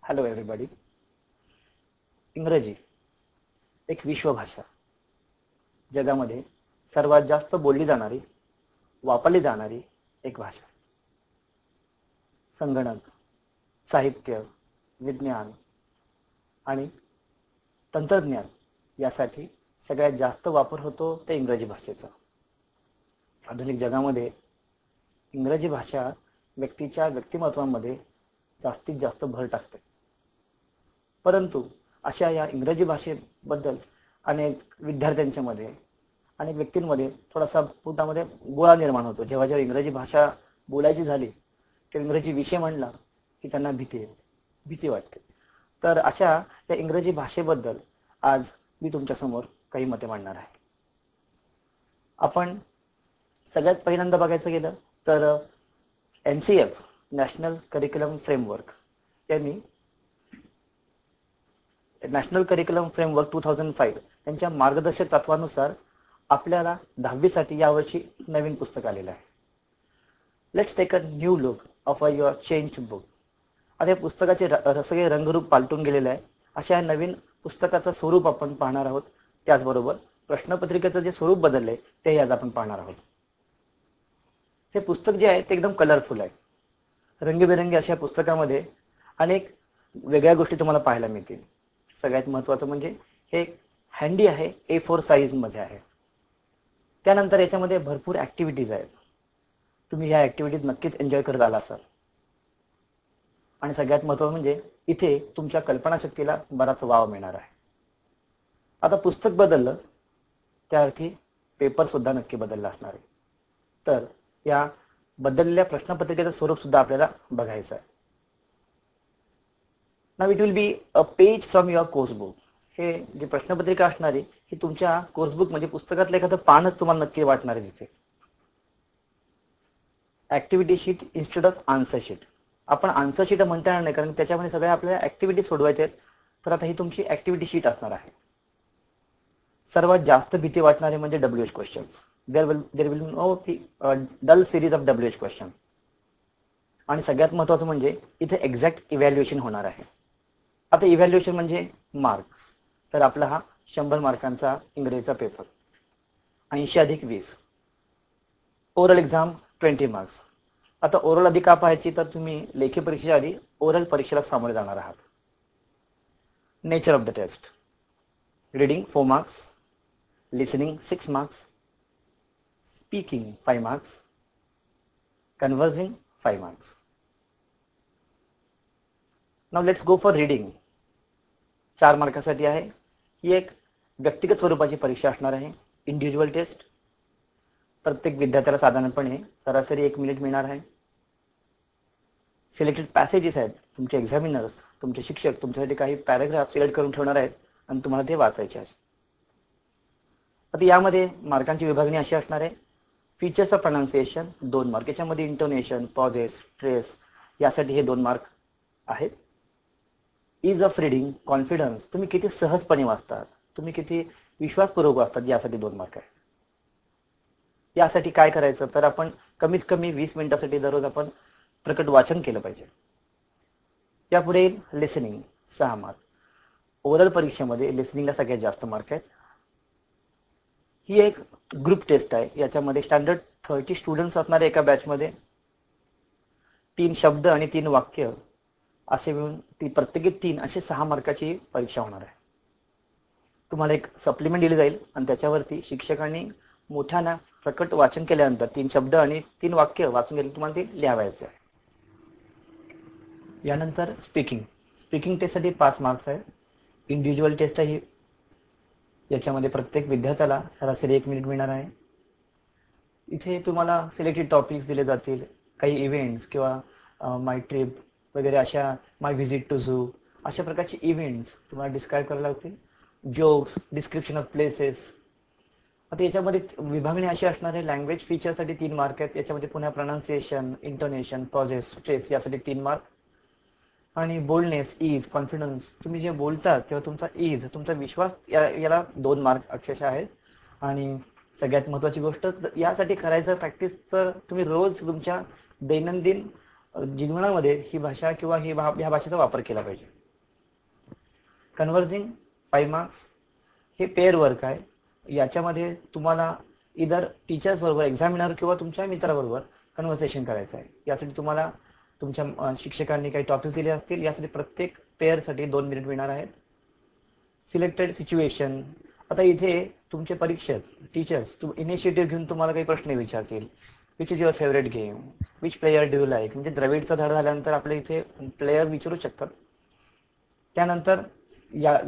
Hello everybody. इंग्रजी एक विश्वभाषा, जगामध्ये सर्वात जास्त बोलली जाणारी, वापरली जाणारी एक भाषा. संगणक, साहित्य, विज्ञान आणि तंत्रज्ञान यासाठी सगळ्यात जास्त वापर होतो ते इंग्रजी भाषेचा. आधुनिक जगामध्ये इंग्रजी भाषा व्यक्तीच्या व्यक्तिमत्वामध्ये जास्तीत जास्त भर टाकते. परंतु अशा या इंग्रजी भाषेबद्दल अनेक विद्यार्थ्यांच्या मध्ये, अनेक व्यक्तींमध्ये थोडासा पोटामध्ये गोळा निर्माण होतो. जेव्हा जेव्हा इंग्रजी भाषा बोलायची झाली तेव्हा इंग्रजी विषय म्हणला की त्यांना भीती वाटते. तर अशा या इंग्रजी भाषेबद्दल आज मी तुमच्यासमोर काही मते मांडणार आहे. आपण सगळ्यात पहिल्यांदा बघायचं गेलं तर NCF नॅशनल करिक्युलम फ्रेमवर्क यांनी नॅशनल करिक्युलम फ्रेमवर्क 2005 त्यांच्या मार्गदर्शक तत्वानुसार आपल्याला 10वी साठी यावर्षी नवीन पुस्तक आलेलं आहे. Let's take a new look of your changed book. आता या पुस्तकाचे सगळे रंगरूप पालटून गेलेले आहे. अशा नवीन पुस्तकाचं स्वरूप आपण पाहणार आहोत. त्याचबरोबर प्रश्नपत्रिकेचं जे स्वरूप बदलले ते आज आपण पाहणार आहोत. हे पुस्तक जे आहे ते एकदम कलरफुल आहे. रंगीबेरंगी अशा पुस्तकामध्ये अनेक वेगळ्या गोष्टी तुम्हाला पाहायला मिळतील. सगळ्यात महत्त्वाचं म्हणजे हे हँडी आहे, A4 साईज मध्ये आहे. त्यानंतर याच्यामध्ये भरपूर ऍक्टिव्हिटीज आहेत. तुम्ही ह्या ऍक्टिव्हिटीज नक्कीच एन्जॉय करत आला असाल. आणि सगळ्यात महत्त्वाचं म्हणजे इथे तुमच्या कल्पनाशक्तीला बराच वाव मिळणार आहे. आता पुस्तक बदललं त्या अर्थी पेपर सुद्धा नक्की बदलला असणार आहे. तर या बदललेल्या प्रश्नपत्रिकेचं स्वरूप सुद्धा आपल्याला बघायचं आहे. Now it will be a page from your course book. हे जी प्रश्नपत्रिका असणार आहे ही तुमच्या कोर्स बुक म्हणजे पुस्तकातलं एखादं पानच तुम्हाला नक्की वाटणार आहे. तिथे activity sheet instead of answer sheet. आपण आन्सर शीट म्हणता येणार नाही कारण त्याच्यामध्ये सगळ्या आपल्याला ऍक्टिव्हिटी सोडवायच्या आहेत. तर आता ही तुमची ऍक्टिव्हिटी शीट असणार आहे. सर्वात जास्त भीती वाटणारे म्हणजे WH questions. there will no dull series of WH question. आणि सगळ्यात महत्त्वाचं म्हणजे इथे एक्झॅक्ट इव्हॅल्युएशन होणार आहे. आता इव्हॅल्युएशन म्हणजे मार्क्स. तर आपला हा 100 मार्कांचा इंग्रजीचा पेपर, 80 अधिक 20. Oral exam 20 marks. आता ओरल आधी का पाहायची तर तुम्ही लेखी परीक्षेच्या आधी ओरल परीक्षेला सामोरे जाणार आहात. Nature of the test. Reading 4 marks, listening 6 marks, speaking 5 marks, conversing 5 marks. Now let's go for reading. 4 मार्कासाठी आहे. ही एक व्यक्तिगत स्वरूपाची परीक्षा असणार आहे. Individual test. प्रत्येक विद्यार्थ्याला साधारणपणे सरासरी 1 मिनिट मिळणार आहे. सिलेक्टेड पॅसेजेस आहेत. तुमचे एक्झामिनर्स, तुमचे शिक्षक तुमच्यासाठी काही पॅराग्राफ सिलेक्ट करून ठेवणार आहेत आणि तुम्हाला ते वाचायचे आहेत. आता यामध्ये मार्कांची विभागणी अशी असणार आहे. Features of pronunciation 2 mark. याच्यामध्ये इंटोनेशन, पॉजेस, स्ट्रेस यासाठी हे 2 मार्क आहेत. इज ऑफ रीडिंग, कॉन्फिडन्स, तुम्ही किती सहजपणे वाचतात, तुम्ही किती विश्वासपूर्वक वाचतात यासाठी 2 मार्क आहेत. यासाठी काय करायचं तर आपण कमीत कमी 20 मिनिटासाठी दररोज आपण प्रकट वाचन केलं पाहिजे. यापुढे लिसनिंग 6 मार्क. ओरल परीक्षेमध्ये लिसनिंगला सगळ्यात जास्त मार्क आहेत. ही एक ग्रुप टेस्ट आहे. याच्यामध्ये स्टँडर्ड 30 स्टुडंट्स असणार एका बॅचमध्ये. 3 शब्द आणि 3 वाक्य असे मिळून प्रत्येकी 3 असे 6 मार्काची परीक्षा होणार आहे. तुम्हाला एक सप्लिमेंट दिली जाईल आणि त्याच्यावरती शिक्षकांनी मोठ्यानं प्रकट वाचन केल्यानंतर 3 शब्द आणि 3 वाक्य वाचून घेतले तुम्हाला ते लिहावायचे आहे. यानंतर स्पीकिंग टेस्टसाठी 5 मार्क्स आहे. इंडिव्हिज्युअल टेस्ट आहे. याच्यामध्ये प्रत्येक विद्यार्थ्याला सरासरी 1 मिनिट मिळणार आहे. इथे तुम्हाला सिलेक्टेड टॉपिक्स दिले जातील. काही इव्हेंट्स किंवा माय ट्रिप वगैरे अशा, माय व्हिजिट टू झू अशा प्रकारचे इव्हेंट्स तुम्हाला डिस्क्राईब करायला लागतील. Jokes, description of places. आता याच्यामध्ये विभागणी अशी असणार आहे. लँग्वेज फीचरसाठी 3 मार्क आहेत. याच्यामध्ये पुन्हा प्रोनाउन्सिएशन, इंटोनेशन, पॉजेस, स्ट्रेस यासाठी 3 मार्क. आणि बोल्डनेस, इज, कॉन्फिडन्स, तुम्ही जे बोलतात तेव्हा तुमचा इज, तुमचा विश्वास याला 2 मार्क अक्षरशः आहेत. आणि सगळ्यात महत्त्वाची गोष्ट यासाठी करायचं प्रॅक्टिस तर तुम्ही रोज तुमच्या दैनंदिन जीवनामध्ये ही भाषा किंवा ह्या भाषेचा वापर केला पाहिजे. कन्व्हर्जिंग 5 मार्क्स हे पेअर वर्क आहे. याच्यामध्ये तुम्हाला इधर टीचर्स बरोबर, एक्झामिनर किंवा तुमच्या मित्राबरोबर कन्व्हर्सेशन करायचं आहे. यासाठी तुम्हाला तुमच्या शिक्षकांनी काही टॉपिक्स दिले असतील. यासाठी प्रत्येक पेअरसाठी 2 मिनिट मिळणार आहेत. Selected situation. आता इथे तुमचे परीक्षक टीचर्स इनिशिएटिव्ह घेऊन तुम्हाला काही प्रश्न विचारतील. Which is your favourite game, which player do you like. म्हणजे द्रविडचा धडा झाल्यानंतर आपल्या इथे प्लेयर विचारू शकतात. त्यानंतर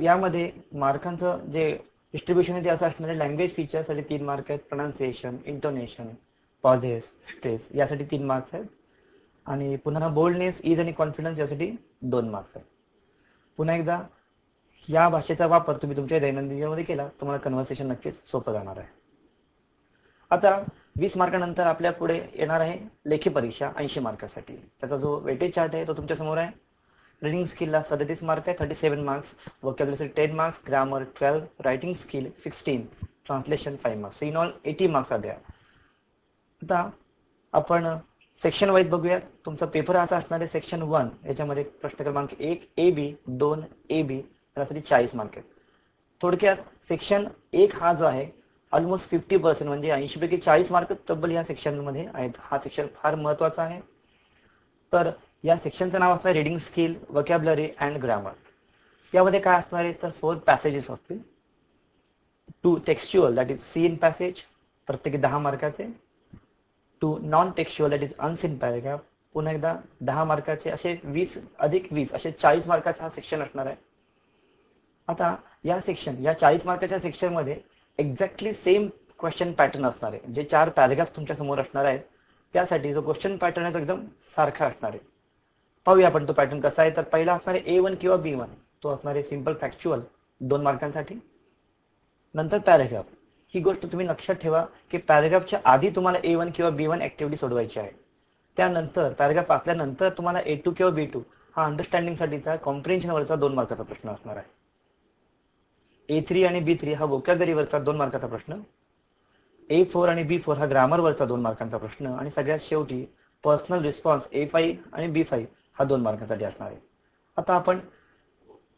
यामध्ये मार्कांचं जे डिस्ट्रीब्युशन आहे ते असं असणार आहे. लँग्वेज फीचर्ससाठी 3 मार्क आहेत. प्रोनाउन्सिएशन, इंटोनेशन, पॉझेस, स्ट्रेस यासाठी 3 मार्क्स आहेत. आणि पुन्हा बोल्डनेस, ईज आणि कॉन्फिडन्स यासाठी 2 मार्क्स आहेत. पुन्हा एकदा या भाषेचा वापर तुम्ही तुमच्या दैनंदिन जीवनामध्ये केला तुम्हाला कन्व्हर्सेशन नक्कीच सोपं जाणार आहे. आता 20 मार्कानंतर आपल्या पुढे येणार आहे लेखी परीक्षा 80 मार्कासाठी. त्याचा जो वेटेज चार्ट आहे तो तुमच्या समोर आहे. रीडिंग स्किलला 37 मार्क आहे, 37 marks. Vocabulary 10 marks, grammar 12, writing skill 16, translation 5 marks. In all 80 marks आले. आता आपण सेक्शन वाईज बघूयात. तुमचा पेपर असा असणार आहे. सेक्शन 1 याच्यामध्ये प्रश्न क्रमांक 1 AB, 2 AB यासाठी 40 मार्क आहेत. थोडक्यात सेक्शन 1 हा जो आहे ऑलमोस्ट 50% म्हणजे 80 पैकी 40 मार्क तब्बल या सेक्शन मध्ये आहेत. हा सेक्शन फार महत्वाचा आहे. तर या सेक्शनचं नाव असणार reading skill, vocabulary and grammar. यामध्ये काय असणार आहे तर 4 पॅसेजेस असतील. 2 textual that is seen passage प्रत्येकी 10 मार्काचे. 2 non textual that is unseen paragraph पुन्हा एकदा 10 मार्काचे. असे 20 अधिक 20 असे 40 मार्काचा हा सेक्शन असणार आहे. आता या 40 मार्काच्या सेक्शन मध्ये एक्झॅक्टली सेम क्वेश्चन पॅटर्न असणार आहे. जे 4 पॅरेग्राफ तुमच्या समोर असणार आहेत त्यासाठी जो क्वेश्चन पॅटर्न आहे तो एकदम सारखा असणार आहे. पाहूया आपण तो पॅटर्न कसा आहे. तर पहिला असणार आहे A1 किंवा B1. तो असणार आहे सिंपल फॅक्च्युअल 2 मार्कांसाठी. नंतर पॅरेग्राफ. ही गोष्ट तुम्ही लक्षात ठेवा की पॅरेग्राफच्या आधी तुम्हाला A1 किंवा B1 ऍक्टिव्हिटी सोडवायची आहे. त्यानंतर पॅरेग्राफ वाचल्यानंतर तुम्हाला A2 किंवा B2 हा अंडरस्टँडिंग साठीचा कॉम्प्रिहेन्शन वरचा 2 मार्काचा प्रश्न असणार आहे. A3 आणि B3 हा वोकॅब्युलरी वरचा 2 मार्काचा प्रश्न. A4 आणि B4 हा ग्रामर वरचा 2 मार्कांचा प्रश्न. आणि सगळ्यात शेवटी पर्सनल रिस्पॉन्स A5 आणि B5 हा 2 मार्कांसाठी असणार आहे. आता आपण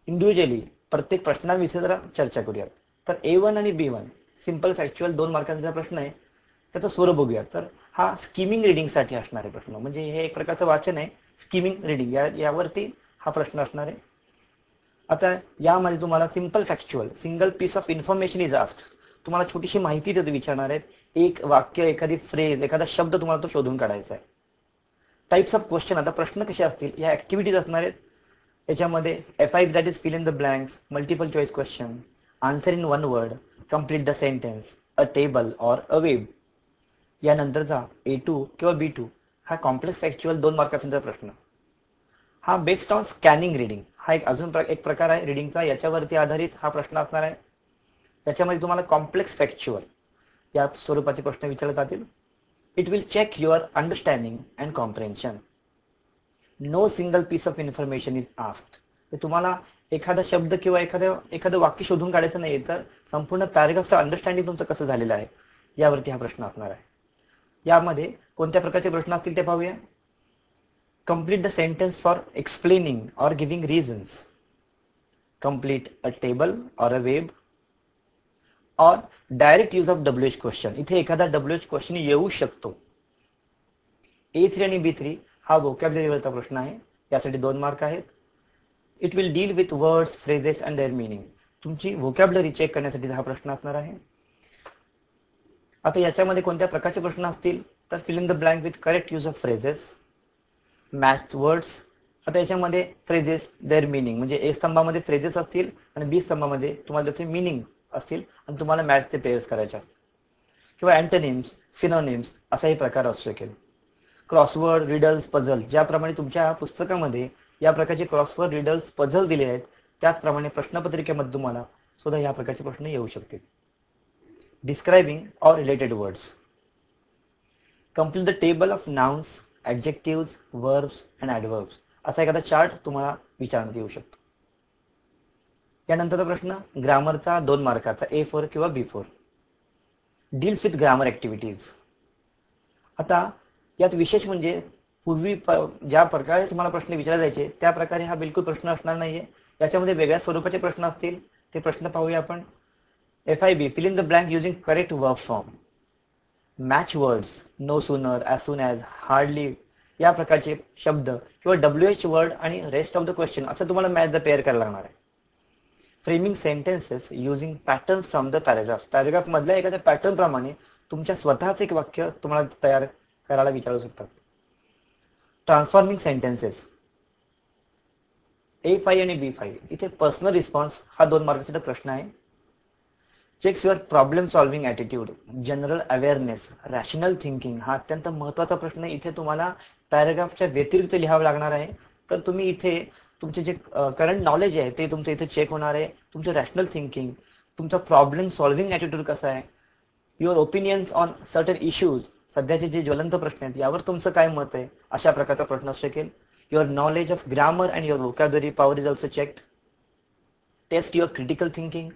इंडिव्हिज्युअली प्रत्येक प्रश्नाविषयी जरा चर्चा करूयात. तर A1 आणि B1 सिंपल फॅक्च्युअल 2 मार्कांचा प्रश्न आहे. त्याचं स्वरूप बघूया. तर हा स्किमिंग रिडिंग साठी असणारे प्रश्न म्हणजे हे एक प्रकारचं वाचन आहे. स्किमिंग रिडिंग यावरती हा प्रश्न असणार आहे. आता यामध्ये तुम्हाला simple factual single piece of information is asked. तुम्हाला छोटीशी माहिती तिथे विचारणार आहेत. एक वाक्य, एखादी फ्रेज, एखादा शब्द तुम्हाला तो शोधून काढायचा आहे. Types of question. आता प्रश्न कसे असतील या ऍक्टिव्हिटीज असणार आहेत. याच्यामध्ये F5 that is fill in the blanks, multiple choice question, answer in 1 word, complete the sentence, a table or a web. यानंतरचा A2 किंवा B2 हा कॉम्प्लेक्स फॅक्च्युअल 2 मार्कांचा प्रश्न. हा बेस्ड ऑन स्कॅनिंग रिडिंग हा अजून एक प्रकार आहे रिडिंगचा. याच्यावरती आधारित हा प्रश्न असणार आहे. याच्यामध्ये तुम्हाला कॉम्प्लेक्स फॅक्च्युअल या स्वरूपाचे प्रश्न विचारले जातील. It will check your understanding and comprehension. No single piece of information is asked. तुम्हाला एखादा शब्द किंवा एखादं वाक्य शोधून काढायचं नाही तर संपूर्ण पॅरेग्राफचं अंडरस्टँडिंग तुमचं कसं झालेलं आहे यावरती हा प्रश्न असणार आहे. यामध्ये कोणत्या प्रकारचे प्रश्न असतील ते पाहूया. Complete the sentence for explaining or giving reasons. Complete a table or a web. Or direct use of WH question. इथे एखादा WH क्वेश्चन येऊ शकतो. A3 आणि B3 हा vocabulary वरचा प्रश्न आहे. यासाठी 2 मार्क आहेत. It will deal with words, phrases and their meaning. तुमची vocabulary चेक करण्यासाठी हा प्रश्न असणार आहे. आता याच्यामध्ये कोणत्या प्रकारचे प्रश्न असतील तर fill in the blank with correct use of phrases. Match words. आता याच्यामध्ये फ्रेजेस, देअर मिनिंग म्हणजे A स्तंभामध्ये फ्रेजेस असतील आणि B स्तंभामध्ये तुम्हाला त्याचे मिनिंग असतील आणि तुम्हाला मॅच ते पेअर्स करायचे असतील. किंवा अँटोनिम्स, सिनोनिम्स असाही प्रकार असू शकेल. क्रॉसवर्ड, रिडल्स, पझल ज्याप्रमाणे तुमच्या पुस्तकामध्ये या प्रकारचे क्रॉसवर्ड, रिडल्स, पझल दिले आहेत त्याचप्रमाणे प्रश्नपत्रिकेमध्ये तुम्हाला सुद्धा या प्रकारचे प्रश्न येऊ शकतील. Describing or related words. Complete the table of nouns, adjectives, verbs and adverbs असा एखादा चार्ट तुम्हाला विचारण्यात येऊ शकतो. यानंतरचा प्रश्न ग्रामरचा 2 मार्काचा A4 किंवा B4. Deals with grammar activities. आता यात विशेष म्हणजे पूर्वी ज्या प्रकारे तुम्हाला प्रश्न विचारले जायचे त्या प्रकारे हा बिलकुल प्रश्न असणार नाहीये. याच्यामध्ये वेगळ्या स्वरूपाचे प्रश्न असतील, ते प्रश्न पाहूया आपण. FIB, fill in the blank using correct verb form. Match words, no sooner, as soon as, hardly या प्रकारचे शब्द किंवा WH वर्ड आणि रेस्ट ऑफ द क्वेश्चन असं तुम्हाला मॅच द पेअर करायला लागणार आहे. Framing sentences using patterns from the paragraph, paragraph मधल्या एखाद्या पॅटर्न प्रमाणे तुमच्या स्वतःच एक वाक्य तुम्हाला तयार करायला विचारू शकतात. ट्रान्सफॉर्मिंग सेंटेन्सेस A5 आणि B5, इथे पर्सनल रिस्पॉन्स हा 2 मार्काचा प्रश्न आहे. Checks your problem solving attitude, general awareness, rational thinking हा अत्यंत महत्त्वाचा प्रश्न इथे तुम्हाला पॅरेग्राफच्या व्यतिरिक्त लिहावं लागणार आहे. तर तुम्ही इथे तुमचे जे करंट नॉलेज आहे ते तुमचं इथे चेक होणार आहे. तुमचं रॅशनल थिंकिंग, तुमचा प्रॉब्लेम सॉल्व्हिंग ॲटिट्यूड कसा आहे, your opinions on certain issues, सध्याचे जे ज्वलंत प्रश्न आहेत यावर तुमचं काय मत आहे, अशा प्रकारचा प्रश्न असू शकेल. Your knowledge of grammar and your vocabulary power is also checked. Test your critical thinking,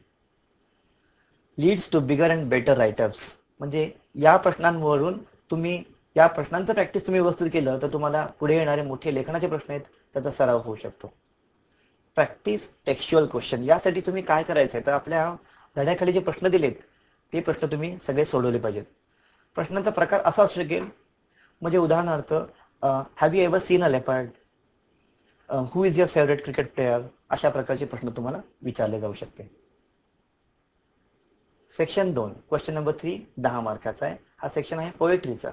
leads to bigger and better writeups, म्हणजे या प्रश्नांवरून तुम्ही या प्रश्नांचं प्रॅक्टिस तुम्ही व्यवस्थित केलं तर तुम्हाला पुढे येणारे मोठे लेखनाचे प्रश्न आहेत त्याचा सराव होऊ शकतो. प्रॅक्टिस टेक्स्च्युअल क्वेश्चन, यासाठी तुम्ही काय करायचं आहे तर आपल्या धड्याखाली जे प्रश्न दिलेत ते प्रश्न तुम्ही सगळे सोडवले पाहिजेत. प्रश्नांचा प्रकार असा असू शकेल, म्हणजे उदाहरणार्थ have you ever seen a leopard, who is your favourite cricket player, अशा प्रकारचे प्रश्न तुम्हाला विचारले जाऊ शकते. सेक्शन 2 क्वेश्चन नंबर 3 10 मार्काचा आहे. हा सेक्शन आहे पोएट्रीचा.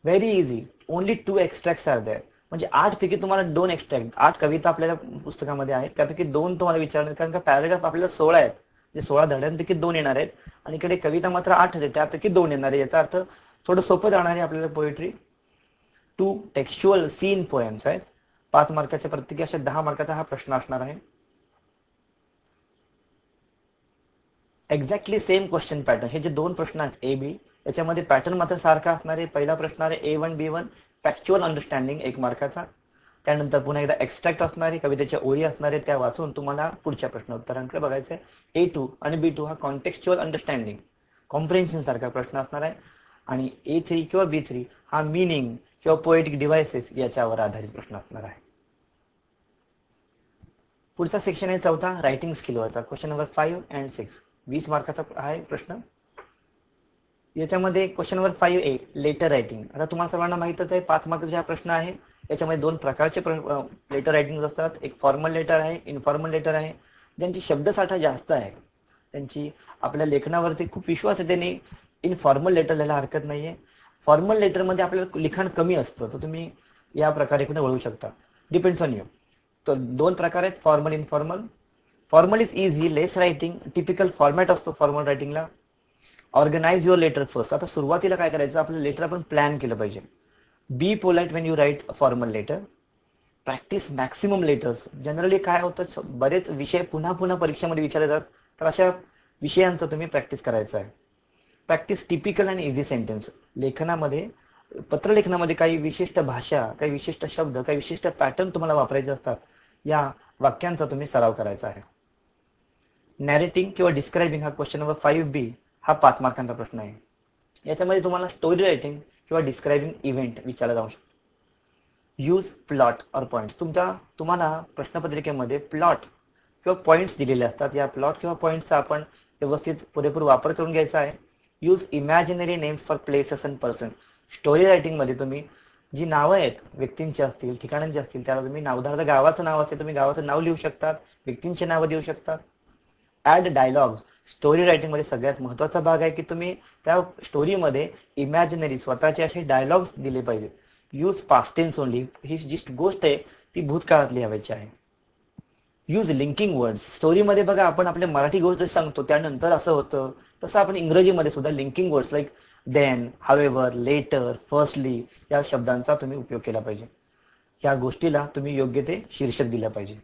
Very easy, only 2 extracts are there, म्हणजे 8 पैकी तुम्हाला 2 एक्स्ट्रॅक्ट, 8 कविता आपल्याला पुस्तकामध्ये आहेत त्यापैकी 2 तुम्हाला विचारणार, कारण का पॅराग्राफ आपल्याला 16 आहेत, म्हणजे 16 धड्यांपैकी 2 येणार आहेत आणि इकडे कविता मात्र 8 आहेत त्यापैकी 2 येणार आहे. याचा अर्थ थोडं सोपं जाणार आहे आपल्याला पोएट्री. 2 टेक्स्च्युअल सीन पोएम्स आहेत. 5 मार्काच्या प्रत्येकी अशा 10 मार्काचा हा प्रश्न असणार आहे. एक्झॅक्टली सेम क्वेश्चन पॅटर्न, हे जे 2 प्रश्न आहेत A B, याच्यामध्ये पॅटर्न मात्र सारखा असणार आहे. पहिला प्रश्न आहे A1 B1 फॅक्च्युअल अंडरस्टँडिंग 1 मार्काचा. त्यानंतर पुन्हा एकदा एक्स्ट्रॅक्ट असणार आहे, कवितेच्या ओळी असणार आहे, त्या वाचून तुम्हाला पुढच्या प्रश्न उत्तरांकडे बघायचं आहे. A2 आणि B2 हा कॉन्टेक्स्च्युअल अंडरस्टँडिंग कॉम्प्रिहेन्शन सारखा प्रश्न असणार आहे. आणि A3 किंवा B3 हा मिनिंग किंवा पोएटिक डिव्हाइसेस याच्यावर आधारित प्रश्न असणार आहे. पुढचा सेक्शन आहे चौथा, रायटिंग स्किलवरचा. क्वेश्चन नंबर 5 अँड 6 20 मार्काचा आहे प्रश्न. याच्यामध्ये question number 5A letter writing. आता तुम्हाला सर्वांना माहितच आहे 5 मार्काचा हा प्रश्न आहे. याच्यामध्ये 2 प्रकारचे लेटर रायटिंग असतात. एक फॉर्मल लेटर आहे, इनफॉर्मल लेटर आहे. ज्यांची शब्दसाठा जास्त आहे, त्यांची आपल्या लेखनावरती खूप विश्वास आहे, त्यांनी इनफॉर्मल लेटर लिहायला हरकत नाहीये. फॉर्मल लेटरमध्ये आपल्याला लिखाण कमी असतं, तर तुम्ही या प्रकारे कुठे वळू शकता, डिपेंड्स ऑन यू. तर 2 प्रकार आहेत, formal informal. Formal is easy, less writing, typical format असतो फॉर्मल रायटिंगला. Organize your letter first. आता सुरुवातीला काय करायचं, आपलं लेटर आपण प्लॅन केलं पाहिजे. Be polite when you write a formal letter. Practice maximum letters. Generally काय होतं, बरेच विषय पुन्हा पुन्हा परीक्षेमध्ये विचारले जातात, तर अशा विषयांचं तुम्ही प्रॅक्टिस करायचं आहे. प्रॅक्टिस टिपिकल आणि इझी सेंटेन्स. लेखनामध्ये, पत्रलेखनामध्ये काही विशिष्ट भाषा, काही विशिष्ट शब्द, काही विशिष्ट पॅटर्न तुम्हाला वापरायचे असतात. या वाक्यांचा तुम्ही सराव करायचा आहे. नॅरेटिंग किंवा डिस्क्रायबिंग हा क्वेश्चन नंबर 5B हा 5 मार्कांचा प्रश्न आहे. याच्यामध्ये तुम्हाला स्टोरी रायटिंग किंवा डिस्क्रायबिंग इव्हेंट विचारला जाऊ शकतो. Use plot or points. तुम्हाला प्रश्नपत्रिकेमध्ये प्लॉट किंवा पॉइंट्स दिलेले असतात. या प्लॉट किंवा पॉइंट्सचा आपण व्यवस्थित पुरेपूर वापर करून घ्यायचा आहे. Use imaginary names for places and person. Story रायटिंगमध्ये तुम्ही जी नावं आहेत, व्यक्तींची असतील, ठिकाणांची असतील, त्याला तुम्ही उदाहरणार्थ गावाचं नाव असेल, तुम्ही गावाचं नाव लिहू शकतात, व्यक्तींची नावं देऊ शकतात. Add dialogues. स्टोरी रायटिंगमध्ये सगळ्यात महत्त्वाचा भाग आहे की तुम्ही त्या स्टोरीमध्ये इमॅजिनरी स्वतःचे असे डायलॉग्स दिले पाहिजे. Use past tense only. ही जी गोष्ट आहे ती भूतकाळात लिहायची आहे. Use linking words. स्टोरीमध्ये बघा आपण आपल्या मराठी गोष्ट सांगतो त्यानंतर असं होतं, तसं आपण इंग्रजीमध्ये सुद्धा linking words like then, however, later, firstly या शब्दांचा तुम्ही उपयोग केला पाहिजे. या गोष्टीला तुम्ही योग्य ते शीर्षक दिलं पाहिजे.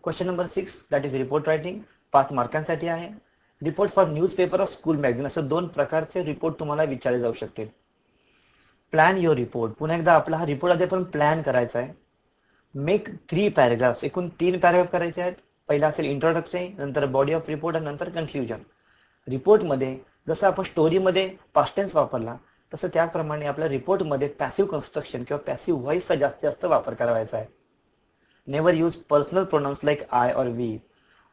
Question number 6 that is report writing. 5 मार्कांसाठी आहे. Report for newspaper or school magazine. असे 2 प्रकारचे रिपोर्ट तुम्हाला विचारले जाऊ शकतील. Plan your report. पुन्हा एकदा आपला हा रिपोर्ट आधी आपण प्लॅन करायचा आहे. Make 3 paragraphs. एकूण 3 पॅरेग्राफ करायचे आहेत. पहिला असेल इंट्रोडक्टरी, नंतर बॉडी ऑफ रिपोर्ट आणि नंतर कन्क्ल्युजन. रिपोर्टमध्ये जसं आपण स्टोरीमध्ये पास्ट टेन्स वापरला तसं त्याप्रमाणे आपल्या रिपोर्टमध्ये पॅसिव्ह कन्स्ट्रक्शन किंवा पॅसिव्ह व्हॉइसचा जास्तीत जास्त वापर करायचा आहे. Never use personal pronounce like I और वी.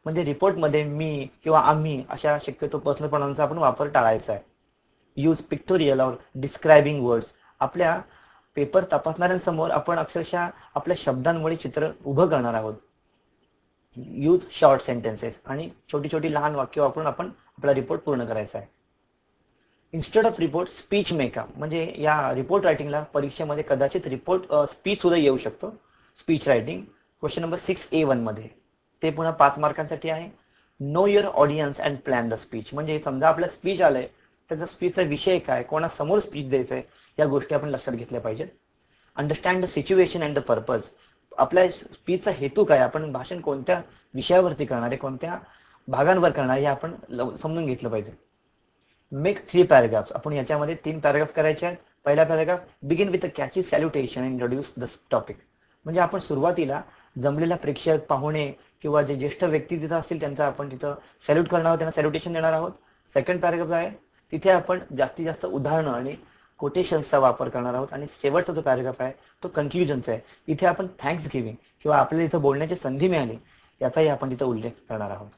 म्हणजे रिपोर्टमध्ये मी किंवा आम्ही अशा शक्यतो पर्सनल प्रोनाउन्सचा आपण वापर टाळायचा आहे. यूज पिक्टोरियल और डिस्क्रायबिंग वर्ड्स. आपल्या पेपर तपासणाऱ्यांसमोर आपण अक्षरशः आपल्या शब्दांमुळे चित्र उभं करणार आहोत. Use short sentences. आणि छोटी छोटी लहान वाक्य वापरून आपण आपला रिपोर्ट पूर्ण करायचा आहे. Instead of report speech make up. म्हणजे या रिपोर्ट रायटिंगला परीक्षेमध्ये कदाचित रिपोर्ट स्पीच सुद्धा येऊ शकतो. Speech writing question number 6A1 मध्ये. ते पुन्हा 5 मार्कांसाठी आहे. Know your audience and plan the speech. म्हणजे समजा आपलं स्पीच आलंय, त्याचा स्पीचचा विषय काय, कोणासमोर स्पीच द्यायचंय, या गोष्टी आपण लक्षात घेतल्या पाहिजेत. Understand the situation and the purpose. आपल्या स्पीचचा हेतू काय, आपण भाषण कोणत्या विषयावरती करणार आहे, कोणत्या भागांवर करणार हे आपण समजून घेतलं पाहिजे. Make 3 paragraphs. आपण याच्यामध्ये 3 पॅराग्राफ करायचे आहेत. पहिला paragraph, begin with a catchy salutation and introduce the topic. म्हणजे आपण सुरुवातीला जमलेल्या प्रेक्षक, पाहुणे किंवा जे ज्येष्ठ व्यक्ती तिथं असतील त्यांचा आपण तिथं सॅल्यूट करणार आहोत, त्यांना सॅल्युटेशन देणार आहोत. सेकंड पॅराग्राफ आहे, तिथे आपण जास्तीत जास्त उदाहरणं आणि कोटेशन्सचा वापर करणार आहोत. आणि शेवटचा जो पॅराग्राफ आहे तो कन्क्लुजनचा आहे. इथे आपण थँक्स गिव्हिंग किंवा आपल्याला इथं बोलण्याची संधी मिळाली याचाही आपण तिथं उल्लेख करणार आहोत.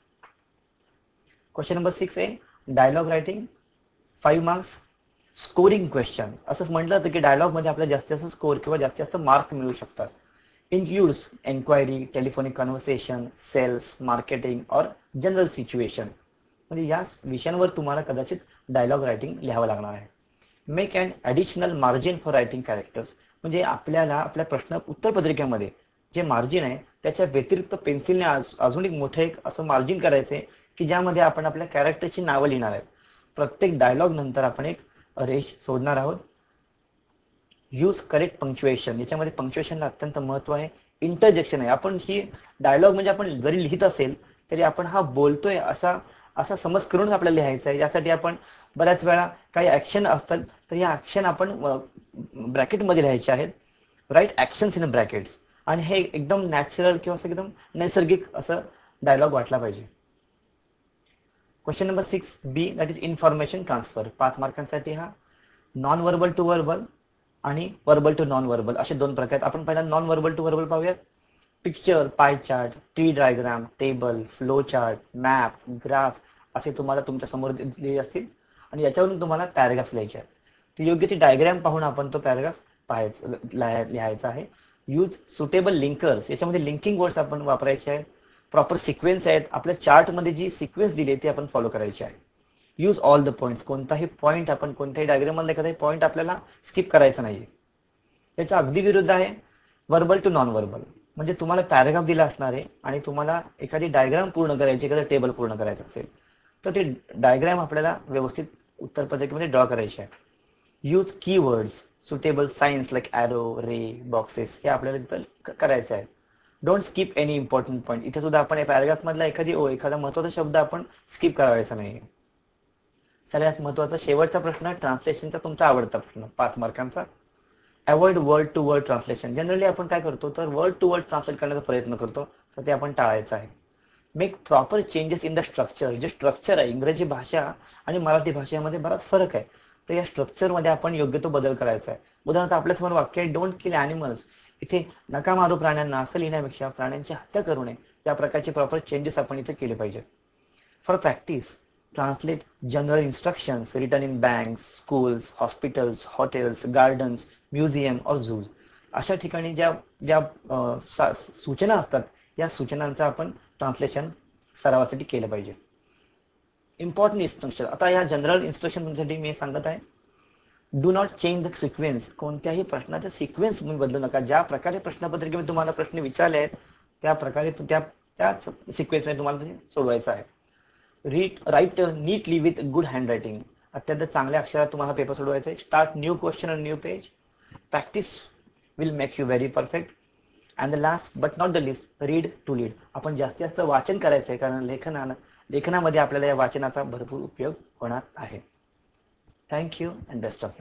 क्वेश्चन नंबर 6 आहे dialogue writing 5 marks scoring question. असं म्हटलं जातं की डायलॉग मध्ये आपल्याला जास्तीत जास्त स्कोर किंवा जास्तीत जास्त मार्क मिळू शकतात. includes enquiry, telephonic conversation, sales, marketing or general situation. म्हणजे या विषयांवर तुम्हाला कदाचित डायलॉग रायटिंग लिहावं लागणार आहे. Make an additional margin for writing characters. म्हणजे आपल्याला आपल्या प्रश्न उत्तरपत्रिकेमध्ये जे मार्जिन आहे त्याच्या व्यतिरिक्त पेन्सिलने अजून एक मोठं एक असं मार्जिन करायचंय की ज्यामध्ये आपण आपल्या कॅरेक्टरची नावं लिहिणार आहेत. प्रत्येक डायलॉग नंतर आपण एक रेष सोडणार आहोत. Use correct punctuation. याच्यामध्ये पंक्च्युएशनला अत्यंत महत्व आहे. इंटरजेक्शन आहे. आपण ही डायलॉग म्हणजे आपण जरी लिहित असेल तरी आपण हा बोलतोय असा समज करून आपल्याला लिहायचं आहे. यासाठी आपण बऱ्याच वेळा काही ऍक्शन असतात तर या ऍक्शन आपण ब्रॅकेटमध्ये लिहायचे आहेत. Write actions in brackets. आणि हे एकदम नॅचरल किंवा असं एकदम नैसर्गिक असं डायलॉग वाटला पाहिजे. Question number 6B that is information transfer. 5 मार्कांसाठी हा. नॉन वर्बल टू वर्बल आणि वर्बल टू नॉन वर्बल असे 2 प्रकार. आपण पहिला नॉन वर्बल टू वर्बल पाहूयात. Picture, pie chart, tree diagram, table, flow chart, map, graph असे तुम्हाला तुमच्या समोर दिले असतील आणि याच्यावरून तुम्हाला पॅराग्राफ लिहायचे आहेत. तर योग्य ती डायग्राम पाहून आपण तो पॅराग्राफ लिहायचा आहे. Use suitable linkers. याच्यामध्ये लिंकिंग वर्ड्स आपण वापरायचे आहेत. प्रॉपर सिक्वेन्स आहेत. आपल्या चार्टमध्ये जी सिक्वेन्स दिली आहे ती आपण फॉलो करायची आहे. Use all the points. कोणताही पॉईंट आपण कोणत्याही डायग्राम मध्ये एखादा पॉईंट आपल्याला स्किप करायचा नाहीये. त्याच्या अगदी विरुद्ध आहे वर्बल टू नॉन वर्बल. म्हणजे तुम्हाला पॅराग्राफ दिला असणार आहे आणि तुम्हाला एखादी डायग्राम पूर्ण करायची, एखादं टेबल पूर्ण करायचं असेल तर ते डायग्राम आपल्याला व्यवस्थित उत्तरपत्रिकेमध्ये ड्रॉ करायचे आहे. Use keywords, suitable signs like arrow, ray, boxes हे आपल्याला तिथं करायचं आहे. Don't skip any important point. इथे सुद्धा आपण पॅराग्राफ मधला एखादा महत्वाचा शब्द आपण स्किप करायचा नाही. सगळ्यात महत्वाचा शेवटचा प्रश्न ट्रान्सलेशनचा तुमचा आवडता प्रश्न 5 मार्कांचा. Avoid word to word translation. Generally आपण काय करतो तर वर्ड टू वर्ड ट्रान्सलेट करण्याचा प्रयत्न करतो तर ते आपण टाळायचं आहे. Make proper changes in the structure. जे स्ट्रक्चर आहे इंग्रजी भाषा आणि मराठी भाषेमध्ये बराच फरक आहे तर या स्ट्रक्चरमध्ये आपण योग्य तो बदल करायचा आहे. उदाहरणार्थ आपल्यासमोर वाक्य आहे डोंट किल ॲनिमल्स. इथे नका मारू प्राण्यांना असं लिहिण्यापेक्षा प्राण्यांची हत्या करू नये या प्रकारचे प्रॉपर चेंजेस आपण इथे केले पाहिजे. For practice translate general instructions written in banks, schools, hospitals, hotels, gardens, museum or zoos. अशा ठिकाणी ज्या सूचना असतात या सूचनांचा आपण ट्रान्सलेशन सरावासाठी केलं पाहिजे. Important instruction. आता या जनरल इन्स्ट्रक्शन तुमच्यासाठी मी सांगत आहे. Do not change the sequence. कोणत्याही प्रश्नाचा सिक्वेन्स तुम्ही बदलू नका. ज्या प्रकारे प्रश्नपत्रिकेमध्ये तुम्हाला प्रश्न विचारले आहेत त्या प्रकारे त्याच सिक्वेन्समध्ये तुम्हाला सोडवायचं आहे. Write neatly with good handwriting. अत्यंत चांगल्या अक्षरात तुम्हाला पेपर सोडवायचा आहे. Start new question on new page. Practice will make you very perfect. And the last but not the list read to lead. आपण जास्तीत जास्त वाचन करायचं आहे कारण लेखनामध्ये आपल्याला या वाचनाचा भरपूर उपयोग होणार आहे. Thank you and best of